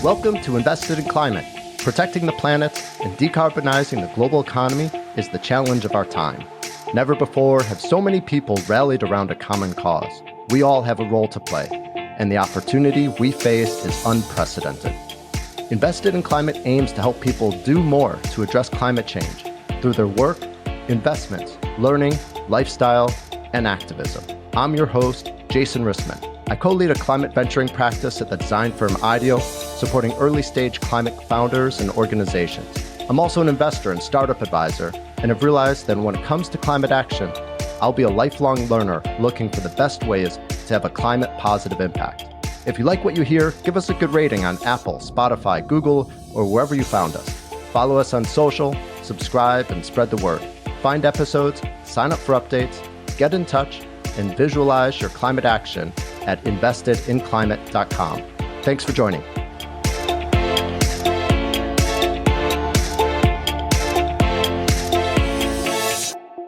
Welcome to Invested in Climate. Protecting the planet and decarbonizing the global economy is the challenge of our time. Never before have so many people rallied around a common cause. We all have a role to play, and the opportunity we face is unprecedented. Invested in Climate aims to help people do more to address climate change through their work, investments, learning, lifestyle, and activism. I'm your host, Jason Rissman. I co-lead a climate venturing practice at the design firm IDEO, supporting early-stage climate founders and organizations. I'm also an investor and startup advisor, and have realized that when it comes to climate action, I'll be a lifelong learner looking for the best ways to have a climate-positive impact. If you like what you hear, give us a good rating on Apple, Spotify, Google, or wherever you found us. Follow us on social, subscribe, and spread the word. Find episodes, sign up for updates, get in touch, and visualize your climate action at investedinclimate.com. Thanks for joining.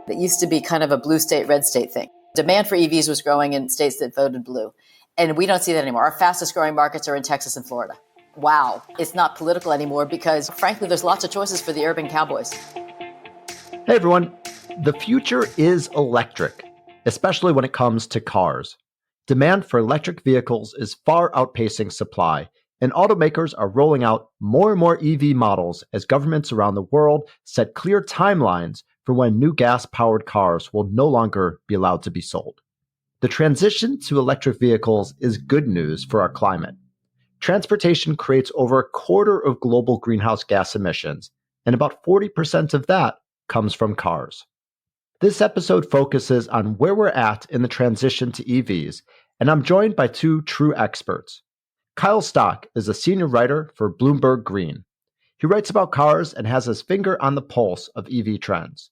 It used to be kind of a blue state, red state thing. Demand for EVs was growing in states that voted blue. And we don't see that anymore. Our fastest growing markets are in Texas and Florida. Wow. It's not political anymore because, frankly, there's lots of choices for the urban cowboys. Hey, everyone. The future is electric, especially when it comes to cars. Demand for electric vehicles is far outpacing supply, and automakers are rolling out more and more EV models as governments around the world set clear timelines for when new gas-powered cars will no longer be allowed to be sold. The transition to electric vehicles is good news for our climate. Transportation creates over a quarter of global greenhouse gas emissions, and about 40% of that comes from cars. This episode focuses on where we're at in the transition to EVs, and I'm joined by two true experts. Kyle Stock is a senior writer for Bloomberg Green. He writes about cars and has his finger on the pulse of EV trends.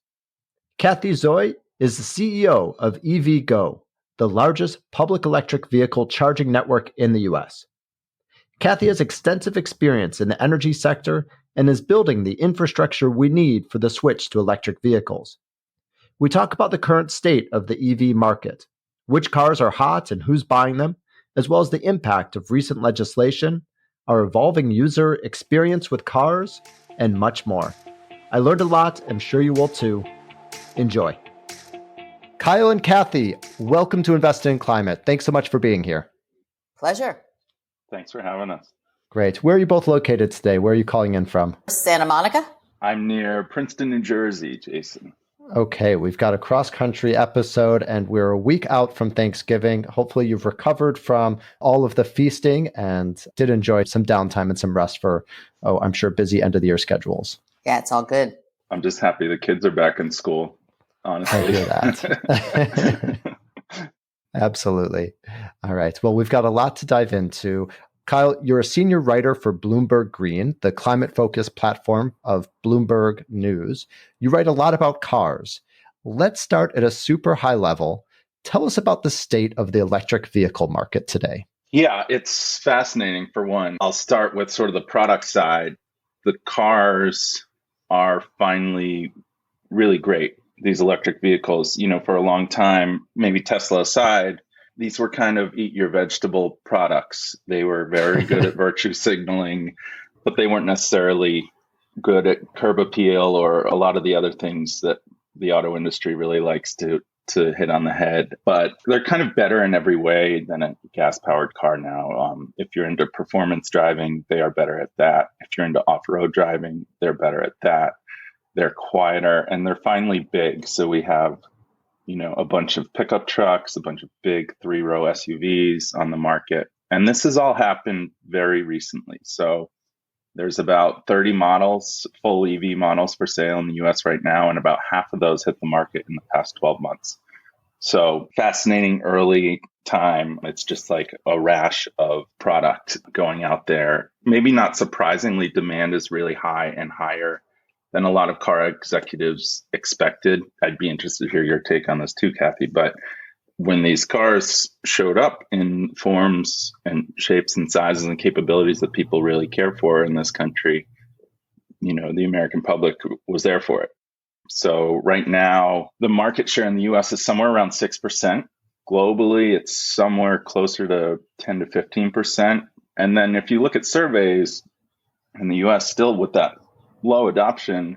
Cathy Zoi is the CEO of EVgo, the largest public electric vehicle charging network in the US. Cathy has extensive experience in the energy sector and is building the infrastructure we need for the switch to electric vehicles. We talk about the current state of the EV market, which cars are hot and who's buying them, as well as the impact of recent legislation, our evolving user experience with cars, and much more. I learned a lot. I'm sure you will too. Enjoy. Kyle and Cathy, welcome to Invested in Climate. Thanks so much for being here. Pleasure. Thanks for having us. Great. Where are you both located today? Where are you calling in from? Santa Monica? I'm near Princeton, New Jersey, Jason. Okay, we've got a cross-country episode, and we're a week out from Thanksgiving. Hopefully you've recovered from all of the feasting and did enjoy some downtime and some rest for, I'm sure, busy end-of-the-year schedules. Yeah, it's all good. I'm just happy the kids are back in school, honestly. I hear that. Absolutely. All right. Well, we've got a lot to dive into. Kyle, you're a senior writer for Bloomberg Green, the climate-focused platform of Bloomberg News. You write a lot about cars. Let's start at a super high level. Tell us about the state of the electric vehicle market today. Yeah, it's fascinating for one. I'll start with sort of the product side. The cars are finally really great, these electric vehicles. For a long time, maybe Tesla aside, these were kind of eat your vegetable products. They were very good at virtue signaling, but they weren't necessarily good at curb appeal or a lot of the other things that the auto industry really likes to hit on the head. But they're kind of better in every way than a gas-powered car now. If you're into performance driving, they are better at that. If you're into off-road driving, they're better at that. They're quieter, and they're finally big. So we have a bunch of pickup trucks, a bunch of big 3-row SUVs on the market. And this has all happened very recently. So there's about 30 models, full EV models for sale in the US right now, and about half of those hit the market in the past 12 months. So fascinating early time. It's just like a rash of product going out there. Maybe not surprisingly, demand is really high and higher than a lot of car executives expected. I'd be interested to hear your take on this too, Cathy. But when these cars showed up in forms and shapes and sizes and capabilities that people really care for in this country, the American public was there for it. So right now, the market share in the US is somewhere around 6%. Globally, it's somewhere closer to 10 to 15%. And then if you look at surveys in the US, still with that low adoption,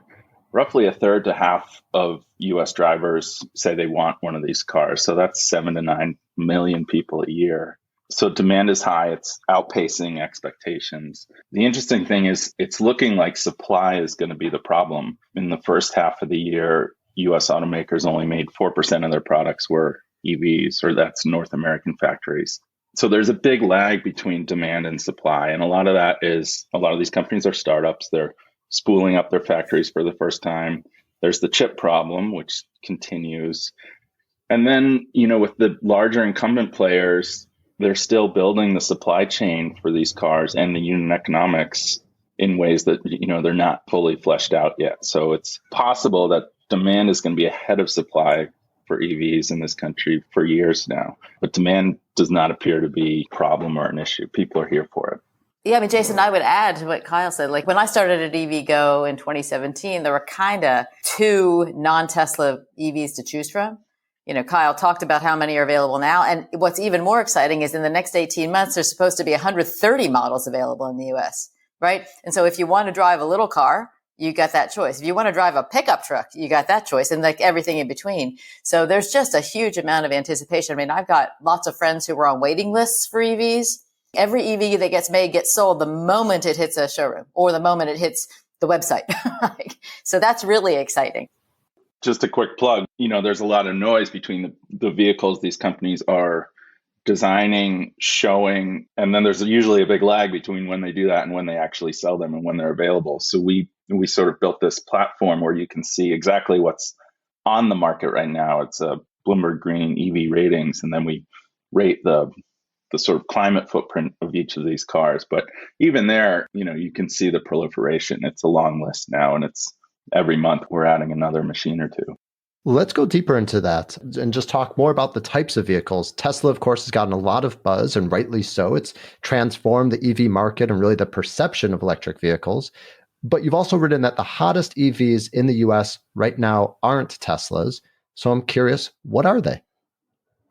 roughly a third to half of US drivers say they want one of these cars. So that's 7 to 9 million people a year. So demand is high. It's outpacing expectations. The interesting thing is it's looking like supply is going to be the problem. In the first half of the year, US automakers only made 4% of their products were EVs, or that's North American factories. So there's a big lag between demand and supply. And a lot of that is a lot of these companies are startups. They're spooling up their factories for the first time. There's the chip problem, which continues. And then, with the larger incumbent players, they're still building the supply chain for these cars and the unit economics in ways that, they're not fully fleshed out yet. So it's possible that demand is going to be ahead of supply for EVs in this country for years now. But demand does not appear to be a problem or an issue. People are here for it. Yeah, I mean, Jason, I would add to what Kyle said. Like when I started at EVgo in 2017, there were kind of two non-Tesla EVs to choose from. Kyle talked about how many are available now. And what's even more exciting is in the next 18 months, there's supposed to be 130 models available in the US, right? And so if you want to drive a little car, you got that choice. If you want to drive a pickup truck, you got that choice, and like everything in between. So there's just a huge amount of anticipation. I mean, I've got lots of friends who were on waiting lists for EVs. Every EV that gets made gets sold the moment it hits a showroom or the moment it hits the website. So that's really exciting. Just a quick plug, there's a lot of noise between the vehicles these companies are designing, showing, and then there's usually a big lag between when they do that and when they actually sell them and when they're available. So we sort of built this platform where you can see exactly what's on the market right now. It's a Bloomberg Green EV ratings, and then we rate the sort of climate footprint of each of these cars. But even there, you can see the proliferation. It's a long list now, and it's every month we're adding another machine or two. Let's go deeper into that and just talk more about the types of vehicles. Tesla, of course, has gotten a lot of buzz, and rightly so. It's transformed the EV market and really the perception of electric vehicles. But you've also written that the hottest EVs in the US right now aren't Teslas. So I'm curious, what are they?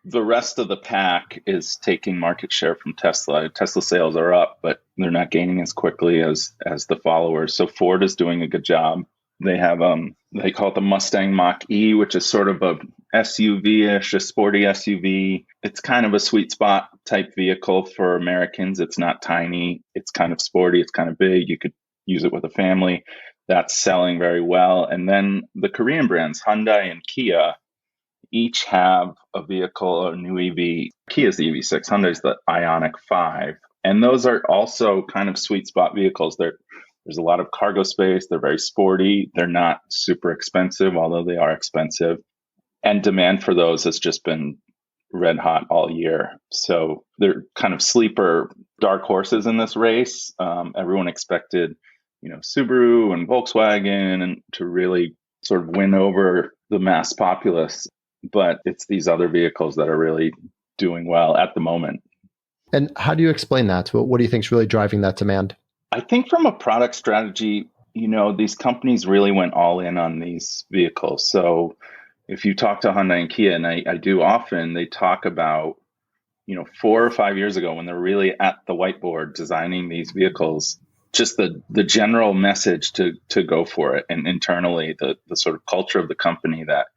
The rest of the pack is taking market share from Tesla. Tesla sales are up, but they're not gaining as quickly as the followers. So Ford is doing a good job. They have they call it the Mustang Mach-E, which is sort of a SUV-ish, a sporty SUV. It's kind of a sweet spot type vehicle for Americans. It's not tiny. It's kind of sporty. It's kind of big. You could use it with a family. That's selling very well. And then the Korean brands, Hyundai and Kia, each have a vehicle, a new EV. Kia's the EV6, Hyundai's the Ioniq 5. And those are also kind of sweet spot vehicles. There's a lot of cargo space. They're very sporty. They're not super expensive, although they are expensive. And demand for those has just been red hot all year. So they're kind of sleeper dark horses in this race. Everyone expected, Subaru and Volkswagen and to really sort of win over the mass populace. But it's these other vehicles that are really doing well at the moment. And how do you explain that? What do you think is really driving that demand? I think from a product strategy, these companies really went all in on these vehicles. So if you talk to Hyundai and Kia, and I do often, they talk about, 4 or 5 years ago when they're really at the whiteboard designing these vehicles, just the general message to go for it. And internally, the sort of culture of the company that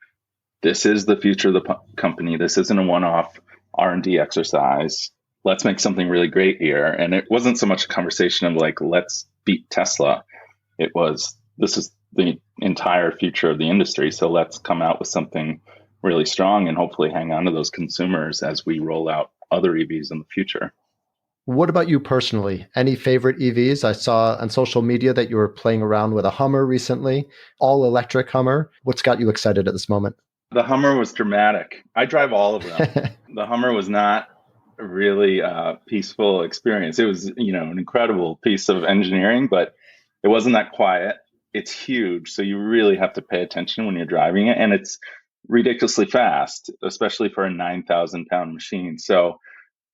this is the future of the company. This isn't a one-off R&D exercise. Let's make something really great here. And it wasn't so much a conversation of like, let's beat Tesla. It was, this is the entire future of the industry. So let's come out with something really strong and hopefully hang on to those consumers as we roll out other EVs in the future. What about you personally? Any favorite EVs? I saw on social media that you were playing around with a Hummer recently, all electric Hummer. What's got you excited at this moment? The Hummer was dramatic. I drive all of them. The Hummer was not really a peaceful experience. It was, an incredible piece of engineering, but it wasn't that quiet. It's huge, so you really have to pay attention when you're driving it, and it's ridiculously fast, especially for a 9,000-pound machine. So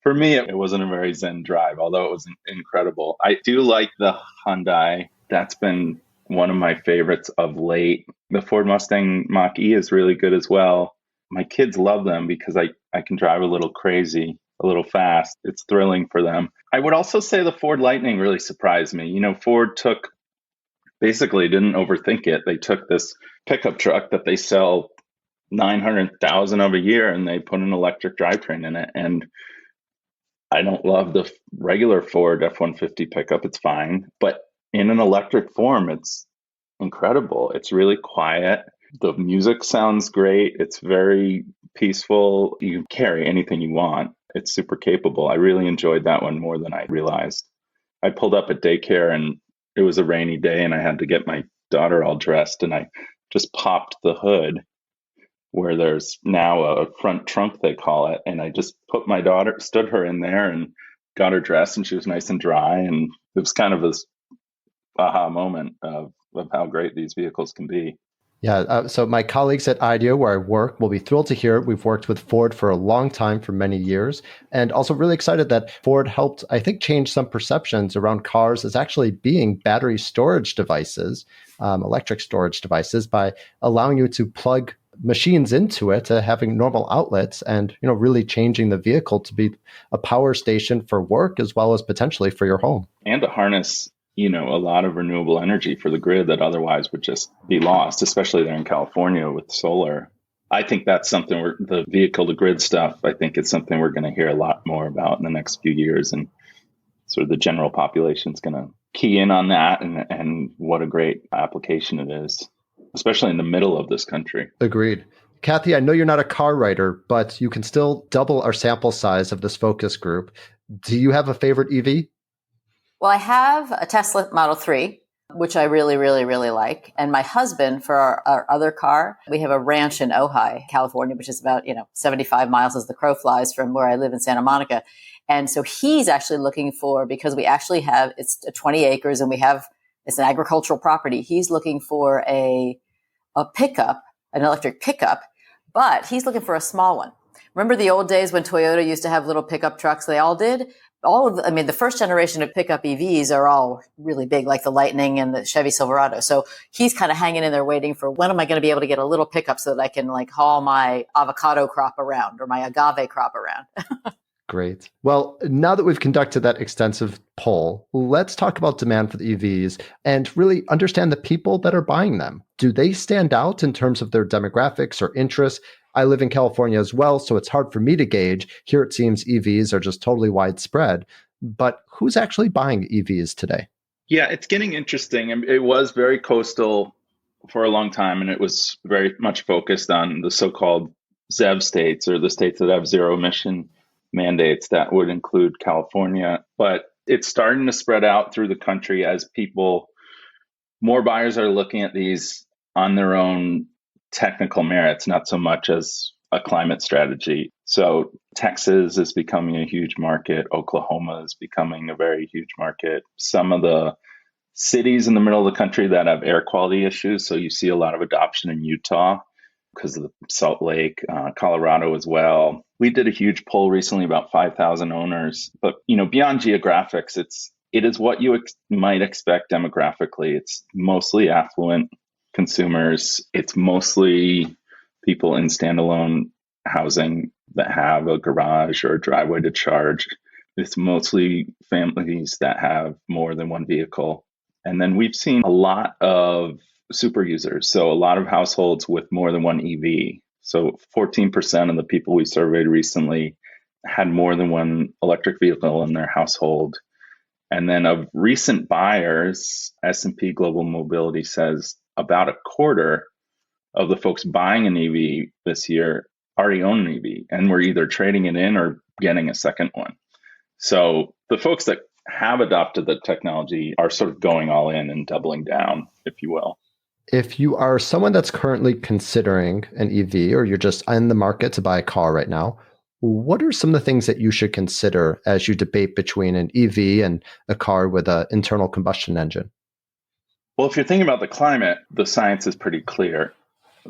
for me, it wasn't a very zen drive, although it was incredible. I do like the Hyundai. That's been one of my favorites of late. The Ford Mustang Mach-E is really good as well. My kids love them because I can drive a little crazy. a little fast. It's thrilling for them. I would also say the Ford Lightning really surprised me. Ford basically didn't overthink it. They took this pickup truck that they sell 900,000 of a year and they put an electric drivetrain in it. And I don't love the regular Ford F-150 pickup. It's fine. But in an electric form, it's incredible. It's really quiet. The music sounds great. It's very peaceful. You can carry anything you want. It's super capable. I really enjoyed that one more than I realized. I pulled up at daycare and it was a rainy day and I had to get my daughter all dressed and I just popped the hood where there's now a front trunk, they call it. And I just stood her in there and got her dressed and she was nice and dry. And it was kind of this aha moment of how great these vehicles can be. Yeah, so my colleagues at IDEO, where I work, will be thrilled to hear it. We've worked with Ford for a long time, for many years, and also really excited that Ford helped, I think, change some perceptions around cars as actually being battery storage devices, electric storage devices, by allowing you to plug machines into it, having normal outlets, and really changing the vehicle to be a power station for work as well as potentially for your home. And to harness a lot of renewable energy for the grid that otherwise would just be lost, especially there in California with solar. I think that's something the vehicle to grid stuff, I think it's something we're going to hear a lot more about in the next few years. And sort of the general population is going to key in on that and what a great application it is, especially in the middle of this country. Agreed. Cathy, I know you're not a car writer, but you can still double our sample size of this focus group. Do you have a favorite EV? Well, I have a Tesla Model 3, which I really, really, really like. And my husband, for our other car, we have a ranch in Ojai, California, which is about, 75 miles as the crow flies from where I live in Santa Monica. And so he's actually looking for, because we actually have, it's 20 acres and it's an agricultural property. He's looking for a pickup, an electric pickup, but he's looking for a small one. Remember the old days when Toyota used to have little pickup trucks? They all did. The first generation of pickup EVs are all really big, like the Lightning and the Chevy Silverado. So he's kind of hanging in there waiting for, when am I going to be able to get a little pickup so that I can haul my avocado crop around or my agave crop around. Great. Well, now that we've conducted that extensive poll, let's talk about demand for the EVs and really understand the people that are buying them. Do they stand out in terms of their demographics or interests? I live in California as well, so it's hard for me to gauge. Here it seems EVs are just totally widespread. But who's actually buying EVs today? Yeah, it's getting interesting. It was very coastal for a long time, and it was very much focused on the so-called ZEV states, or the states that have zero emission mandates. That would include California. But it's starting to spread out through the country as more buyers are looking at these on their own technical merits, not so much as a climate strategy. So Texas is becoming a huge market. Oklahoma is becoming a very huge market. Some of the cities in the middle of the country that have air quality issues. So you see a lot of adoption in Utah because of the Salt Lake, Colorado as well. We did a huge poll recently, about 5,000 owners. But beyond geographics, it is what you might expect demographically. It's mostly affluent consumers. It's mostly people in standalone housing that have a garage or a driveway to charge. It's mostly families that have more than one vehicle. And then we've seen a lot of super users. So a lot of households with more than one EV. So 14% of the people we surveyed recently had more than one electric vehicle in their household. And then of recent buyers, S&P Global Mobility says about a quarter of the folks buying an EV this year already own an EV and were either trading it in or getting a second one. So the folks that have adopted the technology are sort of going all in and doubling down, if you will. If you are someone that's currently considering an EV or you're just in the market to buy a car right now, what are some of the things that you should consider as you debate between an EV and a car with an internal combustion engine? Well, if you're thinking about the climate, the science is pretty clear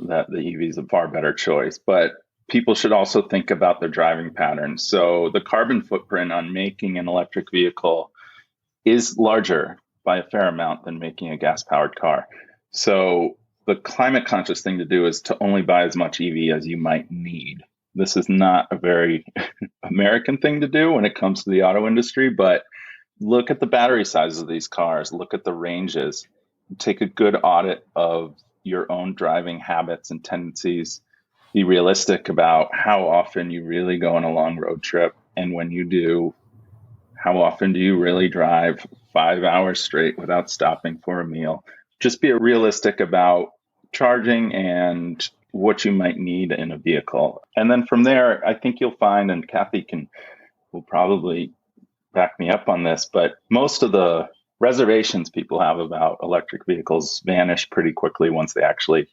that the EV is a far better choice. But people should also think about their driving patterns. So the carbon footprint on making an electric vehicle is larger by a fair amount than making a gas-powered car. So the climate conscious thing to do is to only buy as much EV as you might need, This is not a very American thing to do when it comes to the auto industry, but look at the battery sizes of these cars, look at the ranges, take a good audit of your own driving habits and tendencies. Be realistic about how often you really go on a long road trip. And when you do, how often do you really drive 5 hours straight without stopping for a meal? Just be realistic about charging and what you might need in a vehicle. And then from there, I think you'll find, and Cathy will probably back me up on this, but most of the reservations people have about electric vehicles vanish pretty quickly once they actually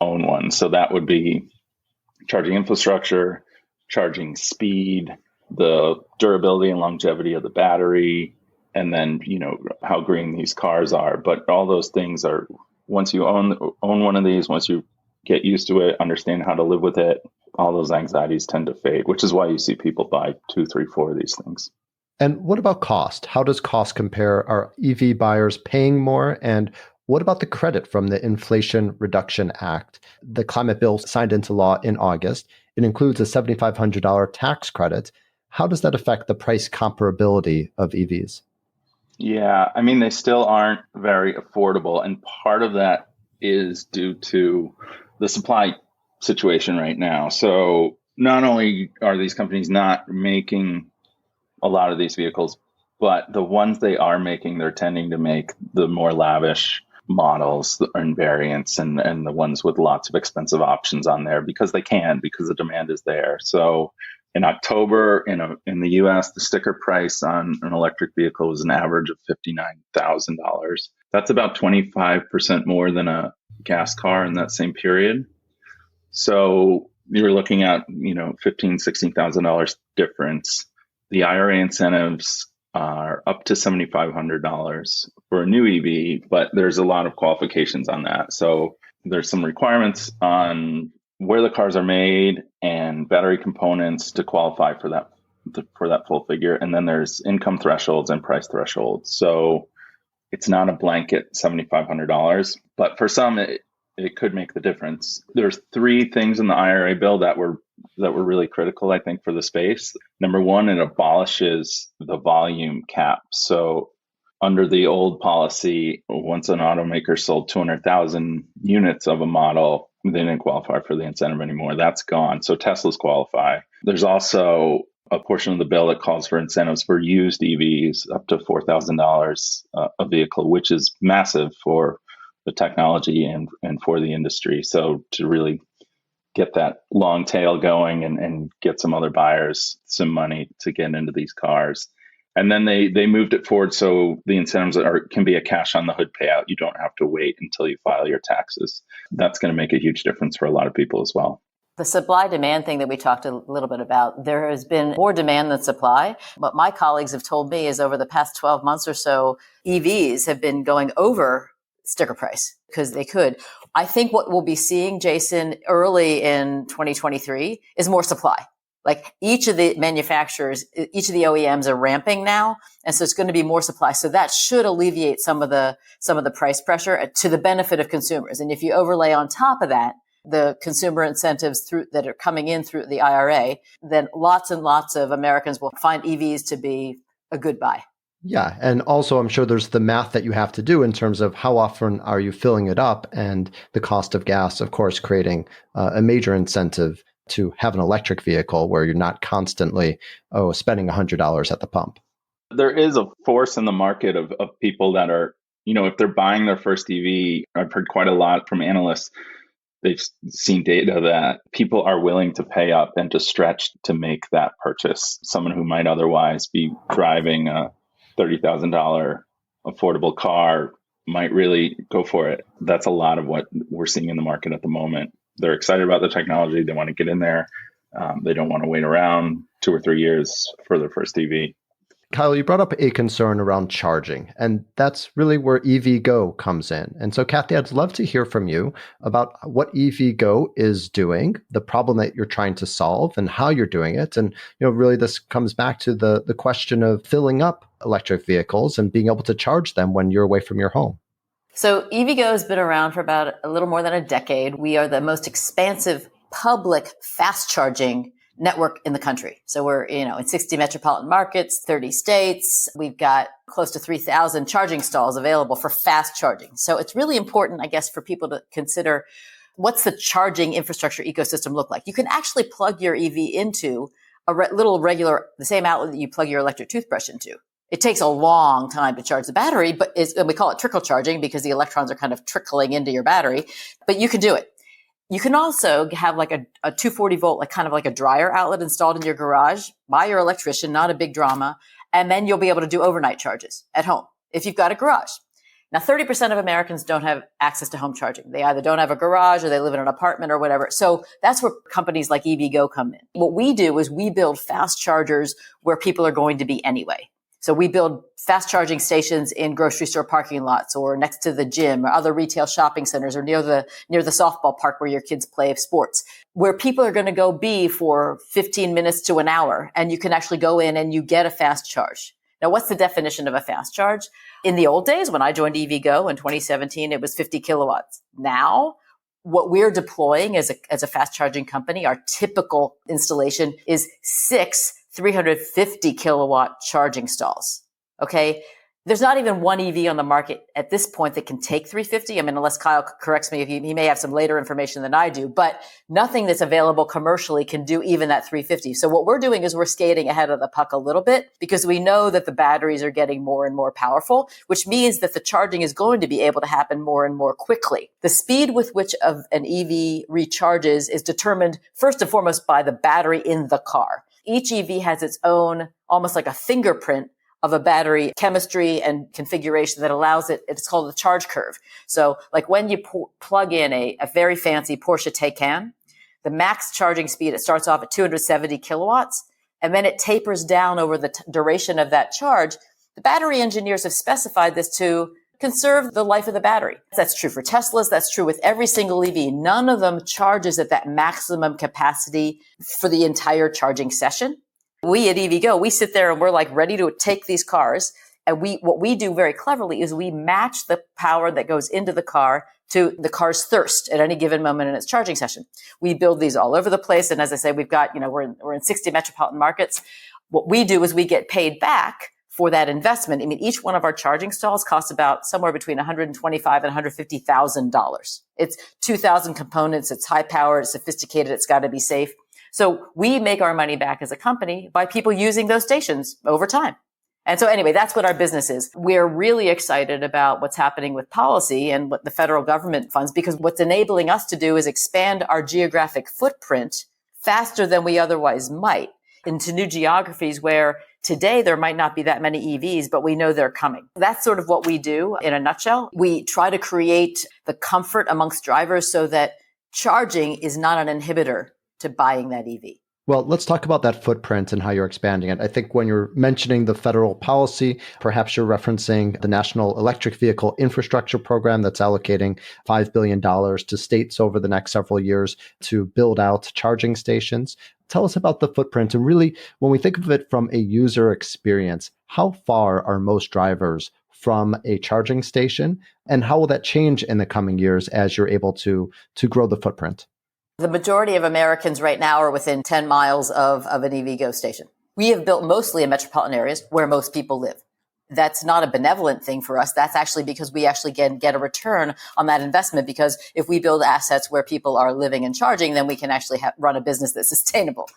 own one. So that would be charging infrastructure, charging speed, the durability and longevity of the battery, and then, how green these cars are. But all those things are, once you own one of these, once you get used to it, understand how to live with it, all those anxieties tend to fade, which is why you see people buy 2, 3, 4 of these things. And what about cost? How does cost compare? Are EV buyers paying more? And what about the credit from the Inflation Reduction Act? The climate bill signed into law in August. It includes a $7,500 tax credit. How does that affect the price comparability of EVs? Yeah, I mean, they still aren't very affordable. And part of that is due to the supply situation right now. So not only are these companies not making a lot of these vehicles, but the ones they are making, they're tending to make the more lavish models and variants and the ones with lots of expensive options on there because the demand is there. So in October in the US, the sticker price on an electric vehicle was an average of $59,000. That's about 25% more than a gas car in that same period. So you're looking at, $15,000, $16,000 difference. The IRA incentives are up to $7,500 for a new EV, but there's a lot of qualifications on that. So there's some requirements on where the cars are made and battery components to qualify for that full figure. And then there's income thresholds and price thresholds. So it's not a blanket $7,500, but for some it could make the difference. There's 3 things in the IRA bill that were really critical, I think, for the space. Number one, it abolishes the volume cap. So under the old policy, once an automaker sold 200,000 units of a model, they didn't qualify for the incentive anymore. That's gone. So Teslas qualify. There's also a portion of the bill that calls for incentives for used EVs up to $4,000 a vehicle, which is massive for the technology and for the industry. So to really get that long tail going and get some other buyers some money to get into these cars. And then they moved it forward so the incentives can be a cash on the hood payout. You don't have to wait until you file your taxes. That's going to make a huge difference for a lot of people as well. The supply demand thing that we talked a little bit about, there has been more demand than supply. What my colleagues have told me is over the past 12 months or so, EVs have been going over sticker price because they could. I think what we'll be seeing, Jason, early in 2023 is more supply. Like each of the manufacturers, each of the OEMs are ramping now. And so it's going to be more supply. So that should alleviate some of the price pressure to the benefit of consumers. And if you overlay on top of that, the consumer incentives that are coming in through the IRA, then lots and lots of Americans will find EVs to be a good buy. Yeah. And also, I'm sure there's the math that you have to do in terms of how often are you filling it up and the cost of gas, of course, creating a major incentive to have an electric vehicle where you're not constantly spending $100 at the pump. There is a force in the market of people that are, if they're buying their first EV, I've heard quite a lot from analysts. They've seen data that people are willing to pay up and to stretch to make that purchase. Someone who might otherwise be driving a $30,000 affordable car might really go for it. That's a lot of what we're seeing in the market at the moment. They're excited about the technology. They want to get in there. They don't want to wait around 2 or 3 years for their first EV. Kyle, you brought up a concern around charging, and that's really where EVgo comes in. And so, Cathy, I'd love to hear from you about what EVgo is doing, the problem that you're trying to solve, and how you're doing it. And really, this comes back to the question of filling up electric vehicles and being able to charge them when you're away from your home. So EVgo has been around for about a little more than a decade. We are the most expansive public fast charging network in the country. So we're, in 60 metropolitan markets, 30 states. We've got close to 3,000 charging stalls available for fast charging. So it's really important, I guess, for people to consider what's the charging infrastructure ecosystem look like. You can actually plug your EV into a the same outlet that you plug your electric toothbrush into. It takes a long time to charge the battery, and we call it trickle charging because the electrons are kind of trickling into your battery, but you can do it. You can also have like a 240 volt, like kind of like a dryer outlet installed in your garage by your electrician, not a big drama. And then you'll be able to do overnight charges at home if you've got a garage. Now, 30% of Americans don't have access to home charging. They either don't have a garage or they live in an apartment or whatever. So that's where companies like EVgo come in. What we do is we build fast chargers where people are going to be anyway. So we build fast charging stations in grocery store parking lots or next to the gym or other retail shopping centers or near the softball park where your kids play sports, where people are going to go be for 15 minutes to an hour. And you can actually go in and you get a fast charge. Now, what's the definition of a fast charge? In the old days, when I joined EVgo in 2017, it was 50 kilowatts. Now, what we're deploying as a fast charging company, our typical installation is 6 350 kilowatt charging stalls. Okay. There's not even one EV on the market at this point that can take 350. I mean, unless Kyle corrects me, he may have some later information than I do, but nothing that's available commercially can do even that 350. So what we're doing is we're skating ahead of the puck a little bit because we know that the batteries are getting more and more powerful, which means that the charging is going to be able to happen more and more quickly. The speed with which an EV recharges is determined first and foremost by the battery in the car. Each EV has its own, almost like a fingerprint of a battery chemistry and configuration that allows it's called the charge curve. So like when you plug in a very fancy Porsche Taycan, the max charging speed, it starts off at 270 kilowatts, and then it tapers down over the duration of that charge. The battery engineers have specified this to conserve the life of the battery. That's true for Teslas. That's true with every single EV. None of them charges at that maximum capacity for the entire charging session. We at EVgo, we sit there and we're like ready to take these cars. And what we do very cleverly is we match the power that goes into the car to the car's thirst at any given moment in its charging session. We build these all over the place. And as I say, we've got, we're in 60 metropolitan markets. What we do is we get paid back for that investment. I mean, each one of our charging stalls costs about somewhere between $125,000 and $150,000. It's 2,000 components. It's high powered. It's sophisticated. It's got to be safe. So we make our money back as a company by people using those stations over time. And so anyway, that's what our business is. We're really excited about what's happening with policy and what the federal government funds, because what's enabling us to do is expand our geographic footprint faster than we otherwise might into new geographies where today there might not be that many EVs, but we know they're coming. That's sort of what we do in a nutshell. We try to create the comfort amongst drivers so that charging is not an inhibitor to buying that EV. Well, let's talk about that footprint and how you're expanding it. I think when you're mentioning the federal policy, perhaps you're referencing the National Electric Vehicle Infrastructure Program that's allocating $5 billion to states over the next several years to build out charging stations. Tell us about the footprint. And really, when we think of it from a user experience, how far are most drivers from a charging station? And how will that change in the coming years as you're able to grow the footprint? The majority of Americans right now are within 10 miles of an EVgo station. We have built mostly in metropolitan areas where most people live. That's not a benevolent thing for us. That's actually because we actually get a return on that investment, because if we build assets where people are living and charging, then we can actually run a business that's sustainable.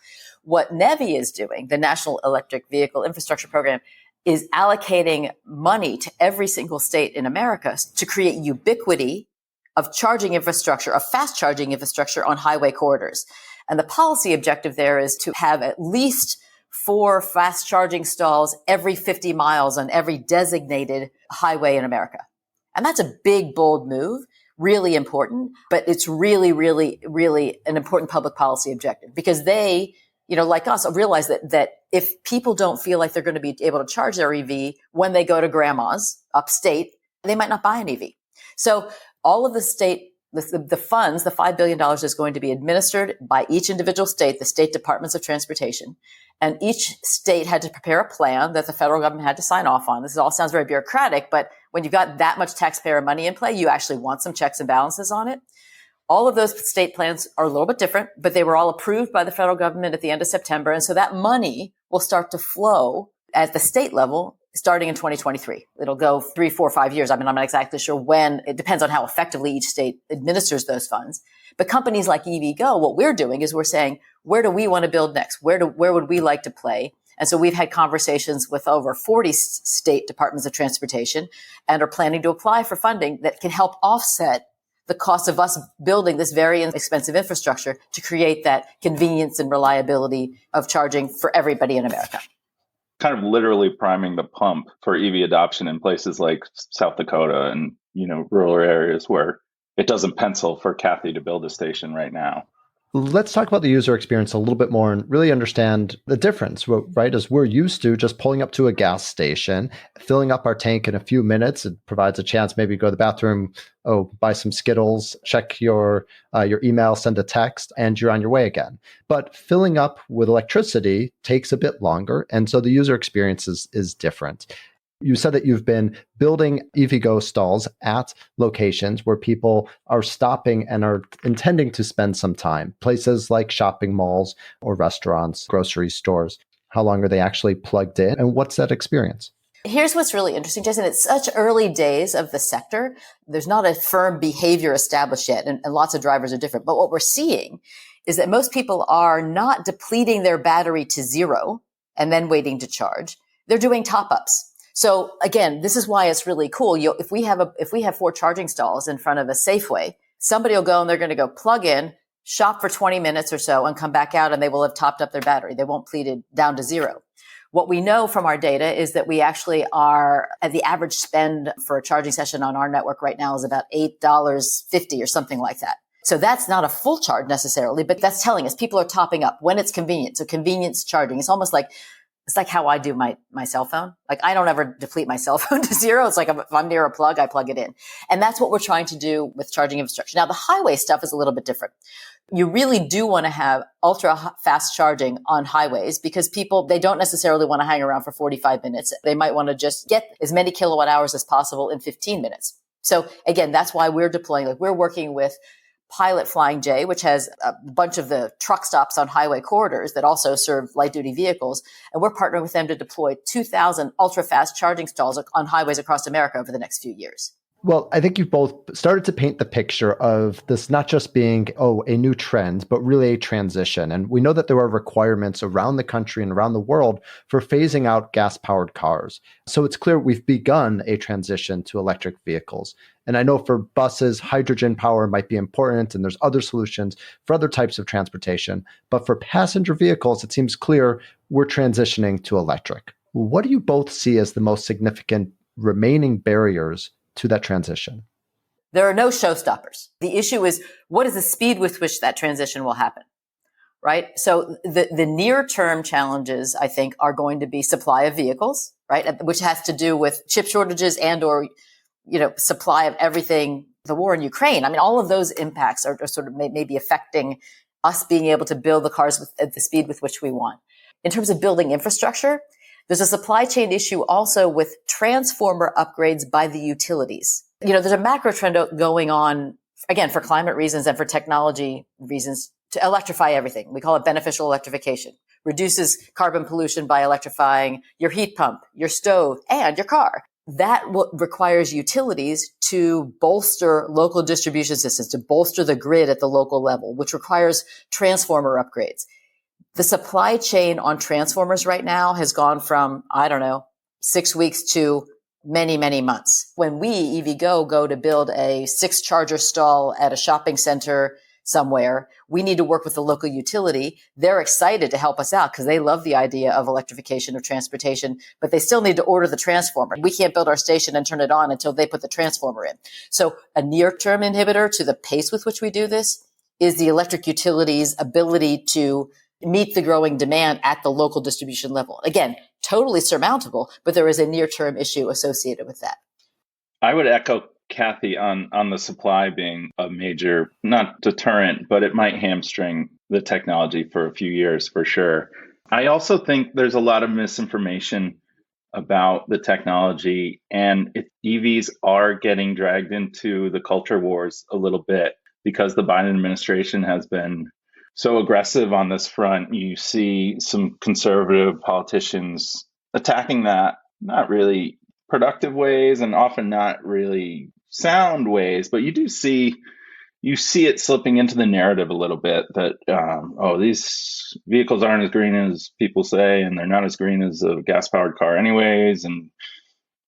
What NEVI is doing, the National Electric Vehicle Infrastructure Program, is allocating money to every single state in America to create ubiquity of charging infrastructure, of fast charging infrastructure on highway corridors. And the policy objective there is to have at least 4 fast charging stalls every 50 miles on every designated highway in America. And that's a big, bold move, really important, but it's really, really, really an important public policy objective, because they, like us, realize that if people don't feel like they're going to be able to charge their EV when they go to grandma's upstate, they might not buy an EV. So all of the state, the funds, the $5 billion is going to be administered by each individual state, the state departments of transportation. And each state had to prepare a plan that the federal government had to sign off on. This all sounds very bureaucratic, but when you've got that much taxpayer money in play, you actually want some checks and balances on it. All of those state plans are a little bit different, but they were all approved by the federal government at the end of September. And so that money will start to flow at the state level starting in 2023. It'll go 3, 4, 5 years. I mean, I'm not exactly sure when. It depends on how effectively each state administers those funds. But companies like EVgo, what we're doing is we're saying, where do we want to build next? Where would we like to play? And so we've had conversations with over 40 state departments of transportation and are planning to apply for funding that can help offset the cost of us building this very expensive infrastructure to create that convenience and reliability of charging for everybody in America. Kind of literally priming the pump for EV adoption in places like South Dakota and, rural areas where it doesn't pencil for Cathy to build a station right now. Let's talk about the user experience a little bit more and really understand the difference, right? As we're used to just pulling up to a gas station, filling up our tank in a few minutes. It provides a chance maybe to go to the bathroom, buy some Skittles, check your email, send a text, and you're on your way again. But filling up with electricity takes a bit longer. And so the user experience is different. You said that you've been building EVgo stalls at locations where people are stopping and are intending to spend some time, places like shopping malls or restaurants, grocery stores. How long are they actually plugged in? And what's that experience? Here's what's really interesting, Jason. It's such early days of the sector. There's not a firm behavior established yet, and lots of drivers are different. But what we're seeing is that most people are not depleting their battery to zero and then waiting to charge. They're doing top-ups. So again, this is why it's really cool. If we have 4 charging stalls in front of a Safeway, somebody will go and they're going to go plug in, shop for 20 minutes or so and come back out and they will have topped up their battery. They won't pleat it down to zero. What we know from our data is that we actually are at the average spend for a charging session on our network right now is about $8.50 or something like that. So that's not a full charge necessarily, but that's telling us people are topping up when it's convenient. So convenience charging. It's like how I do my cell phone. Like I don't ever deplete my cell phone to zero. It's like if I'm near a plug, I plug it in. And that's what we're trying to do with charging infrastructure. Now the highway stuff is a little bit different. You really do want to have ultra fast charging on highways because people, they don't necessarily want to hang around for 45 minutes. They might want to just get as many kilowatt hours as possible in 15 minutes. So again, that's why we're deploying, we're working with Pilot Flying J, which has a bunch of the truck stops on highway corridors that also serve light duty vehicles. And we're partnering with them to deploy 2,000 ultra fast charging stalls on highways across America over the next few years. Well, I think you've both started to paint the picture of this not just being, a new trend, but really a transition. And we know that there are requirements around the country and around the world for phasing out gas-powered cars. So it's clear we've begun a transition to electric vehicles. And I know for buses, hydrogen power might be important, and there's other solutions for other types of transportation. But for passenger vehicles, it seems clear we're transitioning to electric. What do you both see as the most significant remaining barriers to that transition? There are no showstoppers. The issue is, what is the speed with which that transition will happen, right? So the near-term challenges, I think, are going to be supply of vehicles, right? Which has to do with chip shortages and or, supply of everything, the war in Ukraine. I mean, all of those impacts are sort of maybe affecting us being able to build the cars at the speed with which we want. In terms of building infrastructure, there's a supply chain issue also with transformer upgrades by the utilities. There's a macro trend going on, again, for climate reasons and for technology reasons to electrify everything. We call it beneficial electrification. Reduces carbon pollution by electrifying your heat pump, your stove, and your car. That requires utilities to bolster local distribution systems, to bolster the grid at the local level, which requires transformer upgrades. The supply chain on transformers right now has gone from, 6 weeks to many, many months. When we, EVgo, go to build a 6-charger stall at a shopping center somewhere, we need to work with the local utility. They're excited to help us out because they love the idea of electrification of transportation, but they still need to order the transformer. We can't build our station and turn it on until they put the transformer in. So a near-term inhibitor to the pace with which we do this is the electric utility's ability to meet the growing demand at the local distribution level. Again, totally surmountable, but there is a near-term issue associated with that. I would echo Cathy on the supply being a major, not deterrent, but it might hamstring the technology for a few years for sure. I also think there's a lot of misinformation about the technology, and EVs are getting dragged into the culture wars a little bit. because the Biden administration has been so aggressive on this front, you see some conservative politicians attacking that, not really productive ways and often not really sound ways, but you see it slipping into the narrative a little bit that these vehicles aren't as green as people say, and they're not as green as a gas-powered car anyways, and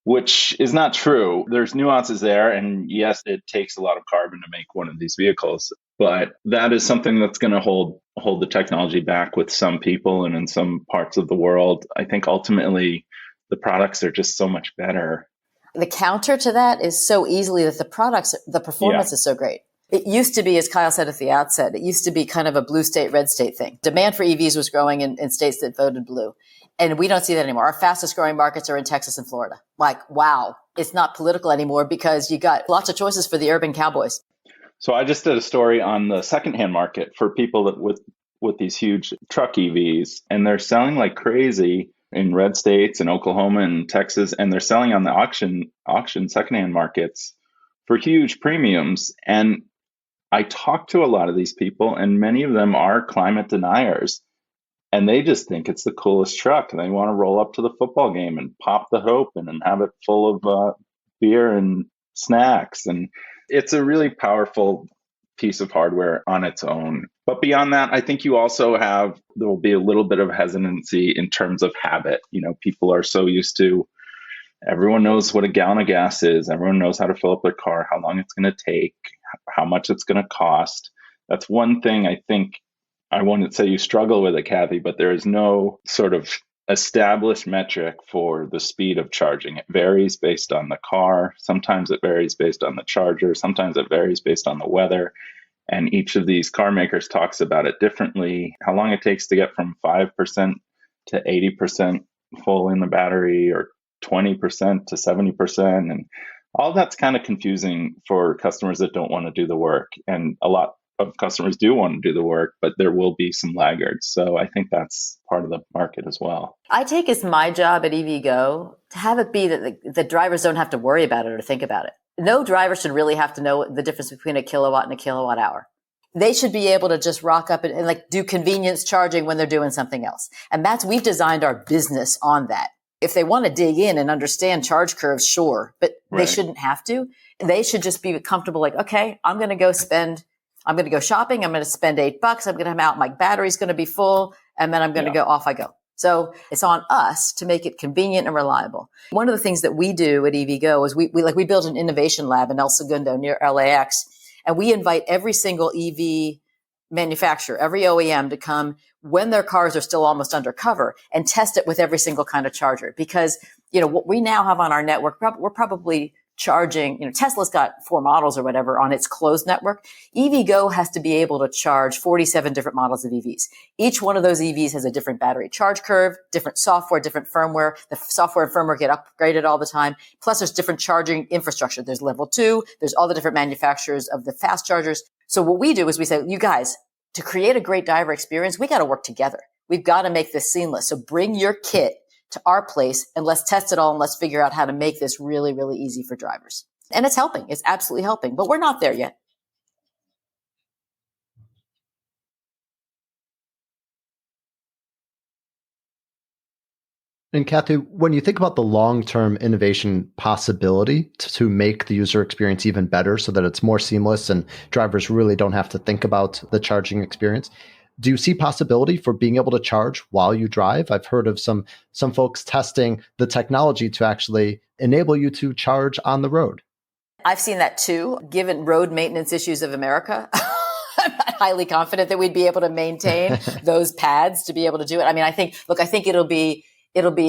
which is not true. There's nuances there, and yes, it takes a lot of carbon to make one of these vehicles, but that is something that's going to hold the technology back with some people and in some parts of the world. I think ultimately the products are just so much better. The counter to that is so easily that the performance is so great. It used to be, as Kyle said at the outset, it used to be kind of a blue state, red state thing. Demand for EVs was growing in states that voted blue. And we don't see that anymore. Our fastest growing markets are in Texas and Florida. Like, wow, it's not political anymore because you got lots of choices for the urban cowboys. So I just did a story on the secondhand market for people that with these huge truck EVs, and they're selling like crazy in red states and Oklahoma and Texas, and they're selling on the auction secondhand markets for huge premiums. And I talked to a lot of these people, and many of them are climate deniers, and they just think it's the coolest truck. They want to roll up to the football game and pop the hood open and have it full of beer and snacks. And it's a really powerful piece of hardware on its own. But beyond that, I think you also there will be a little bit of hesitancy in terms of habit. You know, people are so used to, everyone knows what a gallon of gas is. Everyone knows how to fill up their car, how long it's going to take, how much it's going to cost. That's one thing I think I wouldn't say you struggle with it, Cathy, but there is no sort of established metric for the speed of charging. It varies based on the car. Sometimes it varies based on the charger. Sometimes it varies based on the weather. And each of these car makers talks about it differently. How long it takes to get from 5% to 80% full in the battery, or 20% to 70%. And all that's kind of confusing for customers that don't want to do the work. And a lot of customers do want to do the work, but there will be some laggards. So I think that's part of the market as well. I take as my job at EVgo to have it be that the drivers don't have to worry about it or think about it. No driver should really have to know the difference between a kilowatt and a kilowatt hour. They should be able to just rock up and like do convenience charging when they're doing something else. And we've designed our business on that. If they want to dig in and understand charge curves, sure, but They shouldn't have to. They should just be comfortable, like, okay, I'm going to go shopping. I'm going to spend $8. I'm going to come out. My battery's going to be full, and then I'm going to go off I go. So it's on us to make it convenient and reliable. One of the things that we do at EVgo is we build an innovation lab in El Segundo near LAX, and we invite every single EV manufacturer, every OEM to come when their cars are still almost undercover and test it with every single kind of charger. Because, what we now have on our network, we're probably charging, Tesla's got 4 models or whatever on its closed network. EVgo has to be able to charge 47 different models of EVs. Each one of those EVs has a different battery charge curve, different software, different firmware. The software and firmware get upgraded all the time. Plus there's different charging infrastructure. There's level 2. There's all the different manufacturers of the fast chargers. So what we do is we say, you guys, to create a great driver experience, we got to work together. We've got to make this seamless. So bring your kit to our place and let's test it all and let's figure out how to make this really, really easy for drivers. And it's helping. It's absolutely helping, but we're not there yet. And Cathy, when you think about the long-term innovation possibility to make the user experience even better so that it's more seamless and drivers really don't have to think about the charging experience, do you see possibility for being able to charge while you drive? I've heard of some folks testing the technology to actually enable you to charge on the road. I've seen that too. Given road maintenance issues of America, I'm not highly confident that we'd be able to maintain those pads to be able to do it. I mean, I think it'll be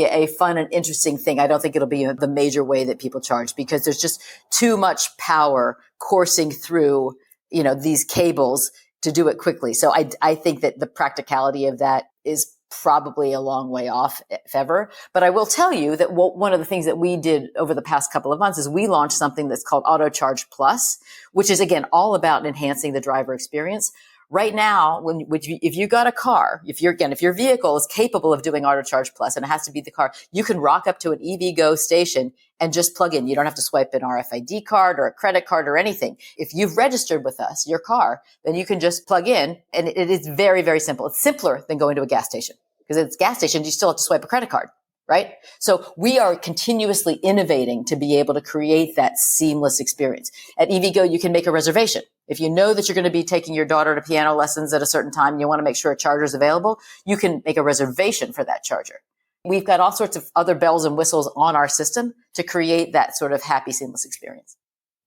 a fun and interesting thing. I don't think it'll be the major way that people charge because there's just too much power coursing through, these cables to do it quickly. So I think that the practicality of that is probably a long way off, if ever. But I will tell you that one of the things that we did over the past couple of months is we launched something that's called Auto Charge Plus, which is, again, all about enhancing the driver experience. Right now, if you got a car, if your vehicle is capable of doing Auto Charge Plus, and it has to be the car, you can rock up to an EVgo station and just plug in. You don't have to swipe an RFID card or a credit card or anything. If you've registered with us, your car, then you can just plug in, and it is very, very simple. It's simpler than going to a gas station, because at a gas station, you still have to swipe a credit card. Right? So we are continuously innovating to be able to create that seamless experience. At EVgo, you can make a reservation. If you know that you're going to be taking your daughter to piano lessons at a certain time and you want to make sure a charger is available, you can make a reservation for that charger. We've got all sorts of other bells and whistles on our system to create that sort of happy, seamless experience.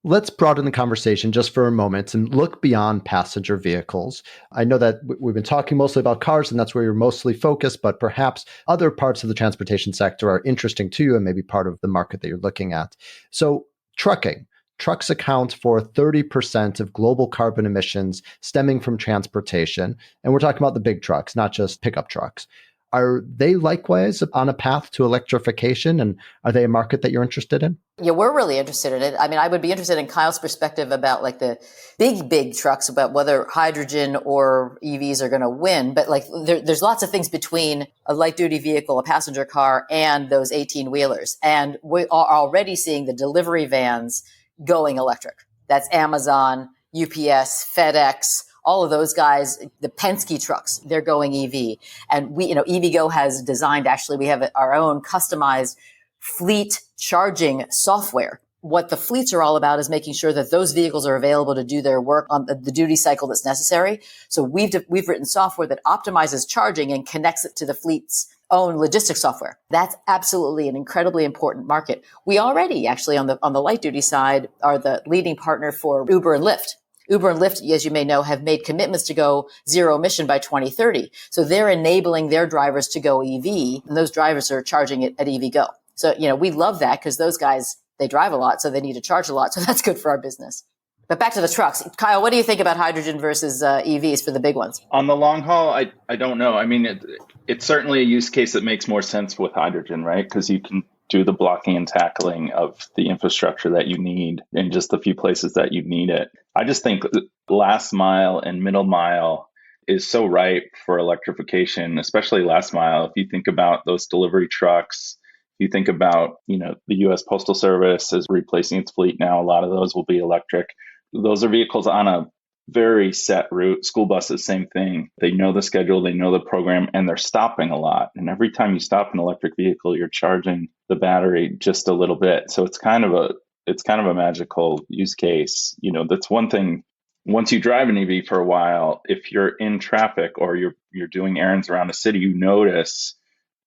Let's broaden the conversation just for a moment and look beyond passenger vehicles. I know that we've been talking mostly about cars and that's where you're mostly focused, but perhaps other parts of the transportation sector are interesting to you and maybe part of the market that you're looking at. So trucking. Trucks account for 30% of global carbon emissions stemming from transportation. And we're talking about the big trucks, not just pickup trucks. Are they likewise on a path to electrification? And are they a market that you're interested in? Yeah, we're really interested in it. I mean, I would be interested in Kyle's perspective about like the big trucks, about whether hydrogen or EVs are going to win. But like there's lots of things between a light duty vehicle, a passenger car, and those 18 wheelers. And we are already seeing the delivery vans going electric. That's Amazon, UPS, FedEx, all of those guys, the Penske trucks, they're going EV. And EVgo has designed, actually, we have our own customized fleet charging software. What the fleets are all about is making sure that those vehicles are available to do their work on the duty cycle that's necessary. So we've written software that optimizes charging and connects it to the fleet's own logistics software. That's absolutely an incredibly important market. We already actually on the light duty side are the leading partner for Uber and Lyft. Uber and Lyft, as you may know, have made commitments to go zero emission by 2030. So they're enabling their drivers to go EV, and those drivers are charging it at EVgo. So, we love that because those guys, they drive a lot, so they need to charge a lot. So that's good for our business. But back to the trucks. Kyle, what do you think about hydrogen versus EVs for the big ones? On the long haul, I don't know. I mean, it's certainly a use case that makes more sense with hydrogen, right? Because you can do the blocking and tackling of the infrastructure that you need in just the few places that you need it. I just think last mile and middle mile is so ripe for electrification, especially last mile. If you think about those delivery trucks, if you think about, the U.S. Postal Service is replacing its fleet now. A lot of those will be electric. Those are vehicles on a very set route. School buses, same thing. They know the schedule, they know the program, and they're stopping a lot. And every time you stop an electric vehicle, you're charging the battery just a little bit. So it's kind of a magical use case. That's one thing. Once you drive an EV for a while, if you're in traffic or you're doing errands around a city, you notice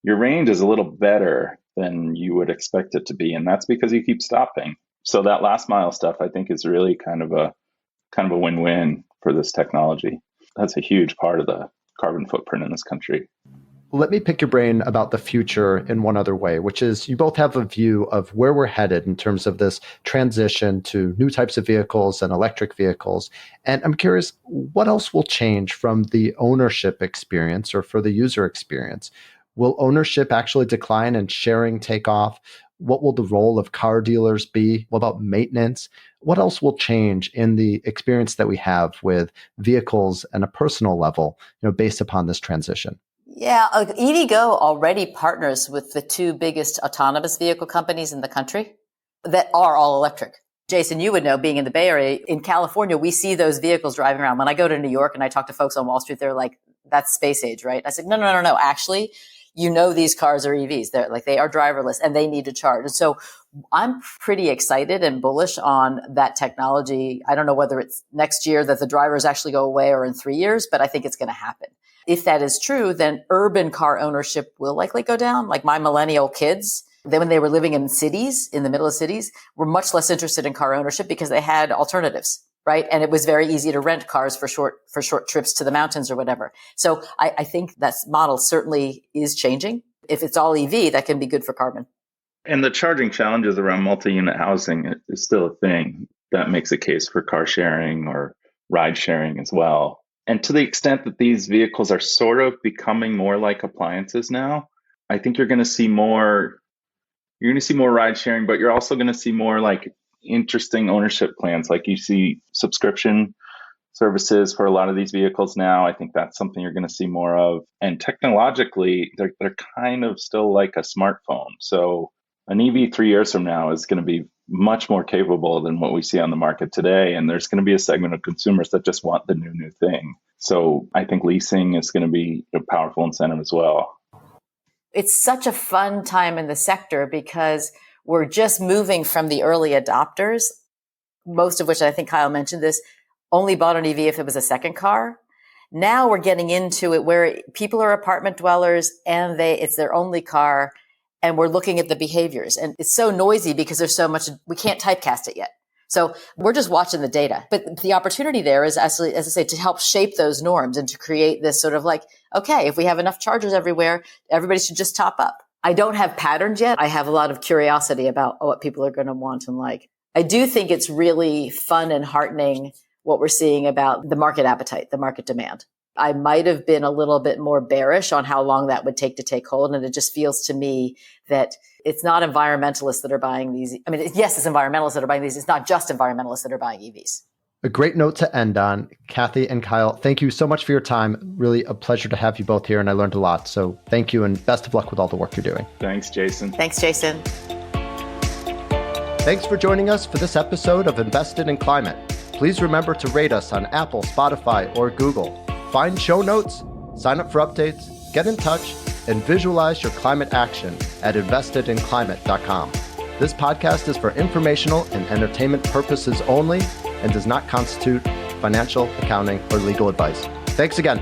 your range is a little better than you would expect it to be. And that's because you keep stopping. So that last mile stuff, I think, is really kind of a win-win for this technology. That's a huge part of the carbon footprint in this country. Let me pick your brain about the future in one other way, which is you both have a view of where we're headed in terms of this transition to new types of vehicles and electric vehicles. And I'm curious, what else will change from the ownership experience or for the user experience? Will ownership actually decline and sharing take off? What will the role of car dealers be? What about maintenance? What else will change in the experience that we have with vehicles and a personal level, based upon this transition? Yeah, EVgo already partners with the two biggest autonomous vehicle companies in the country that are all electric. Jason, you would know, being in the Bay Area, in California, we see those vehicles driving around. When I go to New York and I talk to folks on Wall Street, they're like, that's space age, right? I said, no. Actually, these cars are EVs. They are driverless and they need to charge. And so I'm pretty excited and bullish on that technology. I don't know whether it's next year that the drivers actually go away or in 3 years, but I think it's going to happen. If that is true, then urban car ownership will likely go down. Like my millennial kids, then when they were living in cities, in the middle of cities, were much less interested in car ownership because they had alternatives, right? And it was very easy to rent cars for short trips to the mountains or whatever. So I think that model certainly is changing. If it's all EV, that can be good for carbon. And the charging challenges around multi-unit housing is still a thing that makes a case for car sharing or ride sharing as well. And to the extent that these vehicles are sort of becoming more like appliances now, I think you're going to see more ride sharing, but you're also going to see more like interesting ownership plans. Like you see subscription services for a lot of these vehicles now. I think that's something you're going to see more of. And technologically, they're kind of still like a smartphone. So an EV 3 years from now is going to be much more capable than what we see on the market today. And there's going to be a segment of consumers that just want the new thing. So I think leasing is going to be a powerful incentive as well. It's such a fun time in the sector because we're just moving from the early adopters, most of which I think Kyle mentioned this, only bought an EV if it was a second car. Now we're getting into it where people are apartment dwellers and it's their only car. And we're looking at the behaviors, and it's so noisy because there's so much, we can't typecast it yet. So we're just watching the data. But the opportunity there is actually, as I say, to help shape those norms and to create this sort of like, okay, if we have enough chargers everywhere, everybody should just top up. I don't have patterns yet. I have a lot of curiosity about what people are going to want and like. I do think it's really fun and heartening what we're seeing about the market appetite, the market demand. I might have been a little bit more bearish on how long that would take to take hold. And it just feels to me that it's not environmentalists that are buying these. I mean, yes, it's environmentalists that are buying these. It's not just environmentalists that are buying EVs. A great note to end on. Cathy and Kyle, thank you so much for your time. Really a pleasure to have you both here, and I learned a lot. So thank you, and best of luck with all the work you're doing. Thanks, Jason. Thanks, Jason. Thanks for joining us for this episode of Invested in Climate. Please remember to rate us on Apple, Spotify, or Google. Find show notes, sign up for updates, get in touch, and visualize your climate action at investedinclimate.com. This podcast is for informational and entertainment purposes only and does not constitute financial, accounting, or legal advice. Thanks again.